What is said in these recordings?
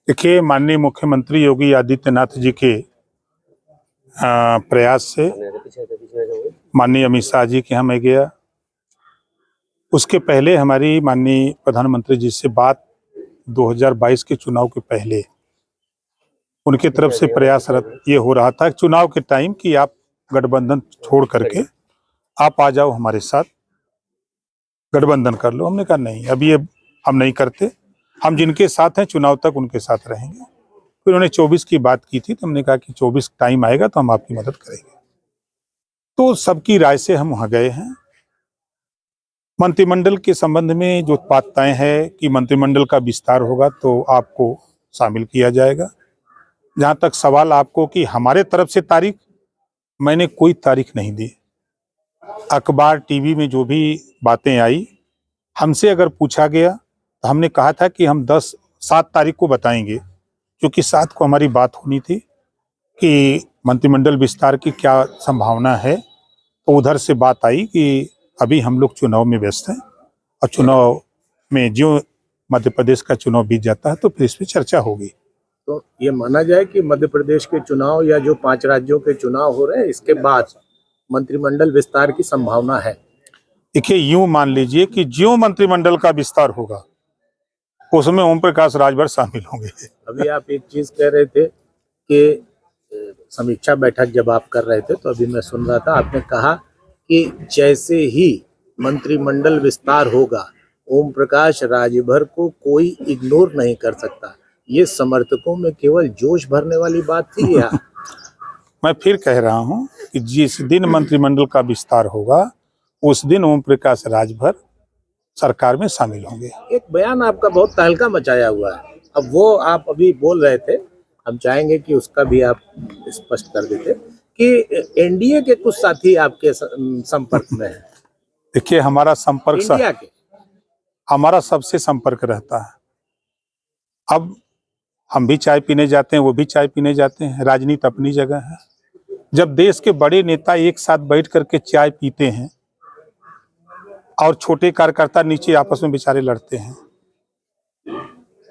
देखिए, माननीय मुख्यमंत्री योगी आदित्यनाथ जी के प्रयास से माननीय अमित शाह जी के यहाँ मैं गया। उसके पहले हमारी माननीय प्रधानमंत्री जी से बात 2022 के चुनाव के पहले उनकी तरफ से प्रयासरत ये हो रहा था चुनाव के टाइम कि आप गठबंधन छोड़ करके आप आ जाओ, हमारे साथ गठबंधन कर लो। हमने कहा नहीं, अभी ये हम नहीं करते, हम जिनके साथ हैं चुनाव तक उनके साथ रहेंगे। फिर उन्होंने 24 की बात की थी, तो हमने कहा कि 24 टाइम आएगा तो हम आपकी मदद करेंगे। तो सबकी राय से हम वहां गए हैं। मंत्रिमंडल के संबंध में जो बात तय है कि मंत्रिमंडल का विस्तार होगा तो आपको शामिल किया जाएगा। जहां तक सवाल आपको कि हमारे तरफ से तारीख, मैंने कोई तारीख नहीं दी। अखबार टीवी में जो भी बातें आई, हमसे अगर पूछा गया तो हमने कहा था कि हम 7 तारीख को बताएंगे, क्योंकि 7 को हमारी बात होनी थी कि मंत्रिमंडल विस्तार की क्या संभावना है। तो उधर से बात आई कि अभी हम लोग चुनाव में व्यस्त हैं और चुनाव में जो मध्य प्रदेश का चुनाव बीत जाता है तो फिर इस पर चर्चा होगी। तो ये माना जाए कि मध्य प्रदेश के चुनाव या जो 5 राज्यों के चुनाव हो रहे हैं इसके बाद मंत्रिमंडल विस्तार की संभावना है। देखिए, यूं मान लीजिए कि जो मंत्रिमंडल का विस्तार होगा उसमें ओम प्रकाश राजभर शामिल होंगे। अभी आप एक चीज कह रहे थे कि समीक्षा बैठक जब आप कर रहे थे तो अभी मैं सुन रहा था, आपने कहा कि जैसे ही मंत्रिमंडल विस्तार होगा ओम प्रकाश राजभर को कोई इग्नोर नहीं कर सकता। ये समर्थकों में केवल जोश भरने वाली बात थी या? मैं फिर कह रहा हूं कि जिस दिन मंत्रिमंडल का विस्तार होगा उस दिन ओम प्रकाश राजभर सरकार में शामिल होंगे। एक बयान आपका बहुत तहलका मचाया हुआ है, अब वो आप अभी बोल रहे थे, हम चाहेंगे कि उसका भी आप स्पष्ट कर देते कि एनडीए के कुछ साथी आपके संपर्क में हैं। देखिए, हमारा संपर्क इंडिया के हमारा सबसे संपर्क रहता है। अब हम भी चाय पीने जाते हैं, वो भी चाय पीने जाते हैं, राजनीति अपनी जगह है। जब देश के बड़े नेता एक साथ बैठ करके चाय पीते हैं और छोटे कार्यकर्ता नीचे आपस में बेचारे लड़ते हैं,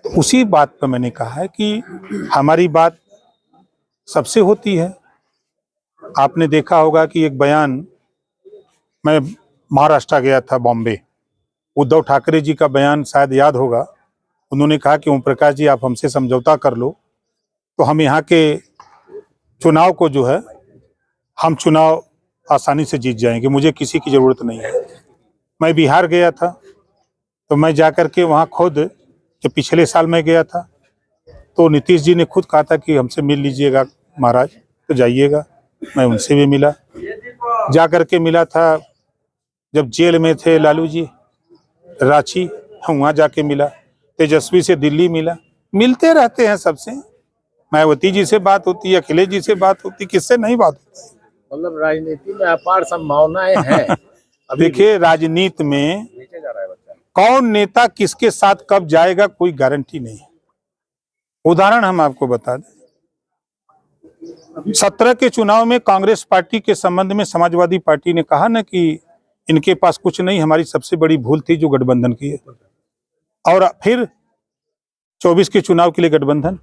तो उसी बात पर मैंने कहा है कि हमारी बात सबसे होती है। आपने देखा होगा कि एक बयान, मैं महाराष्ट्र गया था, बॉम्बे, उद्धव ठाकरे जी का बयान शायद याद होगा। उन्होंने कहा कि ओम प्रकाश जी आप हमसे समझौता कर लो तो हम यहाँ के चुनाव को जो है हम चुनाव आसानी से जीत जाएंगे, मुझे किसी की जरूरत नहीं है। मैं बिहार गया था तो मैं जाकर के वहाँ खुद, जब पिछले साल मैं गया था तो नीतीश जी ने खुद कहा था कि हमसे मिल लीजिएगा महाराज, तो जाइएगा। मैं उनसे भी मिला, जा कर के मिला था जब जेल में थे लालू जी, रांची, हम वहाँ जाके मिला। तेजस्वी से दिल्ली मिला, मिलते रहते हैं सबसे। मायावती जी से बात होती है, अखिलेश जी से बात होती, किससे नहीं बात होती। मतलब राजनीति में अपार संभावनाएं हैं। देखिए, राजनीति में कौन नेता किसके साथ कब जाएगा कोई गारंटी नहीं है। उदाहरण हम आपको बता दें, 17 के चुनाव में कांग्रेस पार्टी के संबंध में समाजवादी पार्टी ने कहा ना कि इनके पास कुछ नहीं, हमारी सबसे बड़ी भूल थी जो गठबंधन की है। और फिर 24 के चुनाव के लिए गठबंधन।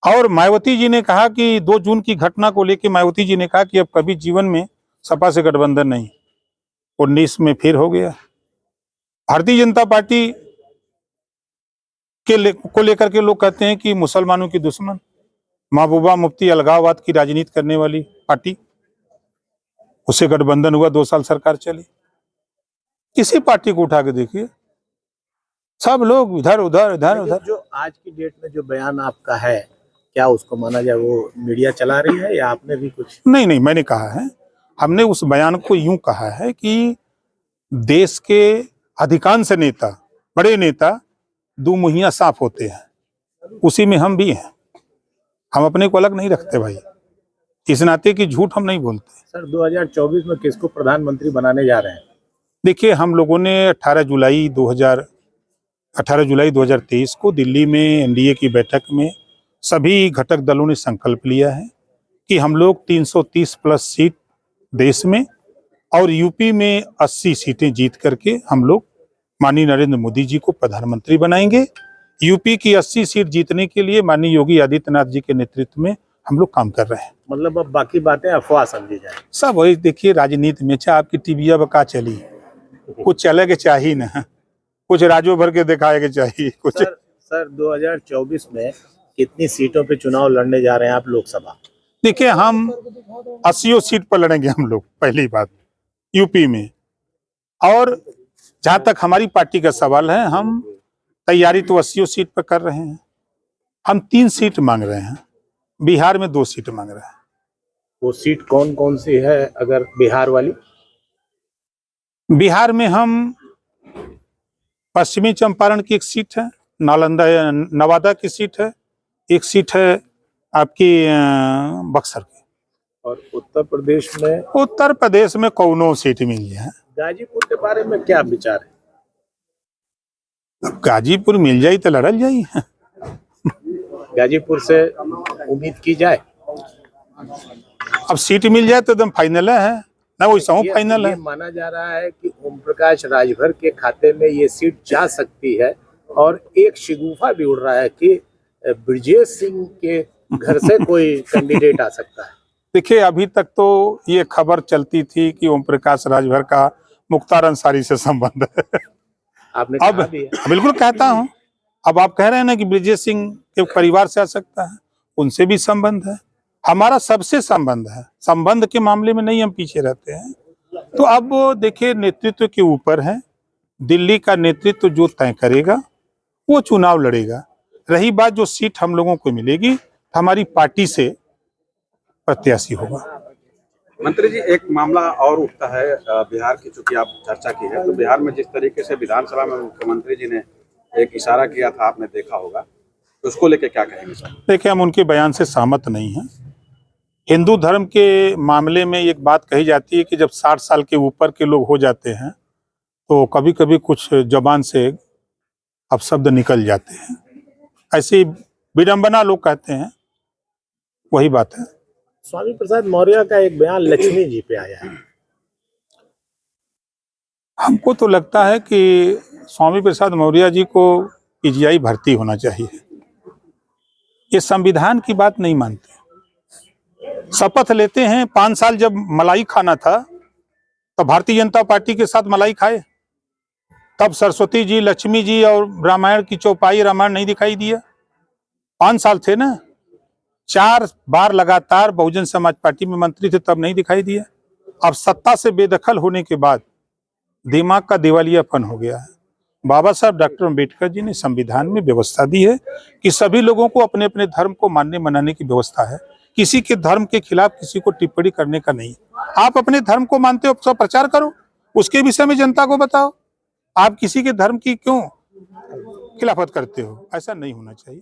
और मायावती जी ने कहा कि 2 जून की घटना को लेकर मायावती जी ने कहा कि अब कभी जीवन में सपा से गठबंधन नहीं। 19 में फिर हो गया। भारतीय जनता पार्टी को लेकर के लोग कहते हैं कि मुसलमानों की दुश्मन, महबूबा मुफ्ती अलगाववाद की राजनीति करने वाली पार्टी, उससे गठबंधन हुआ, 2 साल सरकार चली। किसी पार्टी को उठा के देखिए, सब लोग इधर उधर इधर उधर। जो आज की डेट में जो बयान आपका है, क्या उसको माना जाए वो मीडिया चला रही है या आपने भी कुछ? नहीं, मैंने कहा है, हमने उस बयान को यूं कहा है कि देश के अधिकांश नेता, बड़े नेता, 2 मुहैया साफ होते हैं, उसी में हम भी हैं। हम अपने को अलग नहीं रखते भाई, इस नाते की झूठ हम नहीं बोलते। सर, 2024 में किसको प्रधानमंत्री बनाने जा रहे हैं? देखिए, हम लोगों ने 18 जुलाई 2023 को दिल्ली में एनडीए की बैठक में सभी घटक दलों ने संकल्प लिया है कि हम लोग 330 प्लस सीट देश में और यूपी में 80 सीटें जीत करके हम लोग माननीय नरेंद्र मोदी जी को प्रधानमंत्री बनाएंगे। यूपी की 80 सीट जीतने के लिए माननीय योगी आदित्यनाथ जी के नेतृत्व में हम लोग काम कर रहे हैं। मतलब अब बाकी बातें अफवाह समझी जाए। सब वही देखिए, राजनीति में चाहे आपकी टीविया बका चली, कुछ चले के चाहिए ना, कुछ राजो भर के दिखाए के चाहिए कुछ। सर 2024 में कितनी सीटों पे चुनाव लड़ने जा रहे हैं आप लोकसभा? देखिए, हम 80 सीट पर लड़ेंगे हम लोग, पहली बात यूपी में। और जहां तक हमारी पार्टी का सवाल है, हम तैयारी तो 80 सीट पर कर रहे हैं। हम 3 सीट मांग रहे हैं, बिहार में 2 सीट मांग रहे हैं। वो सीट कौन कौन सी है अगर बिहार वाली? बिहार में हम पश्चिमी चंपारण की एक सीट है, नालंदा नवादा की सीट है, एक सीट है आपकी बक्सर की। और उत्तर प्रदेश में? उत्तर प्रदेश में कौनो सीट मिल जाए। गाजीपुर के बारे में क्या विचार है? अब गाजीपुर मिल जाई तो लड़ल जाई। गाजीपुर से उम्मीद की जाए? अब सीट मिल जाए तो एकदम फाइनल है ना, वैसा हूँ फाइनल है। माना जा रहा है कि ओम प्रकाश राजभर के खाते में ये सीट जा सकती है, और एक शिगुफा भी उड़ रहा है कि ब्रजेश सिंह के घर से कोई कैंडिडेट आ सकता है। देखिए, अभी तक तो ये खबर चलती थी कि ओम प्रकाश राजभर का मुख्तार अंसारी से संबंध है। आपने अब कहा भी है। बिल्कुल कहता हूँ, अब आप कह रहे हैं ना कि ब्रजेश सिंह के परिवार से आ सकता है, उनसे भी संबंध है, हमारा सबसे संबंध है। संबंध के मामले में नहीं हम पीछे रहते हैं। तो अब देखिए, नेतृत्व के ऊपर है, दिल्ली का नेतृत्व जो तय करेगा वो चुनाव लड़ेगा। रही बात जो सीट हम लोगों को मिलेगी, हमारी पार्टी से प्रत्याशी होगा। मंत्री जी, एक मामला और उठता है बिहार की, चूंकि आप चर्चा की है, तो बिहार में जिस तरीके से विधानसभा में मुख्यमंत्री जी ने एक इशारा किया था, आपने देखा होगा, तो उसको लेके क्या कहेंगे सर? देखिए, हम उनके बयान से सहमत नहीं हैं। हिंदू धर्म के मामले में एक बात कही जाती है कि जब 60 साल के ऊपर के लोग हो जाते हैं तो कभी कभी कुछ जबान से अपशब्द निकल जाते हैं, ऐसी विडंबना लोग कहते हैं, वही बात है। स्वामी प्रसाद मौर्य का एक बयान लक्ष्मी जी पे आया है। हमको तो लगता है कि स्वामी प्रसाद मौर्य जी को पीजीआई भर्ती होना चाहिए। ये संविधान की बात नहीं मानते। शपथ लेते हैं, 5 साल जब मलाई खाना था तो भारतीय जनता पार्टी के साथ मलाई खाए, तब सरस्वती जी, लक्ष्मी जी और रामायण की चौपाई रामायण नहीं दिखाई दिया। 5 साल थे ना, 4 बार लगातार बहुजन समाज पार्टी में मंत्री थे, तब नहीं दिखाई दिया। अब सत्ता से बेदखल होने के बाद दिमाग का दिवालियापन हो गया है। बाबा साहब डॉक्टर अम्बेडकर जी ने संविधान में व्यवस्था दी है कि सभी लोगों को अपने अपने धर्म को मानने मनाने की व्यवस्था है। किसी के धर्म के खिलाफ किसी को टिप्पणी करने का नहीं। आप अपने धर्म को मानते हो, सब प्रचार करो, उसके विषय में जनता को बताओ। आप किसी के धर्म की क्यों खिलाफत करते हो? ऐसा नहीं होना चाहिए।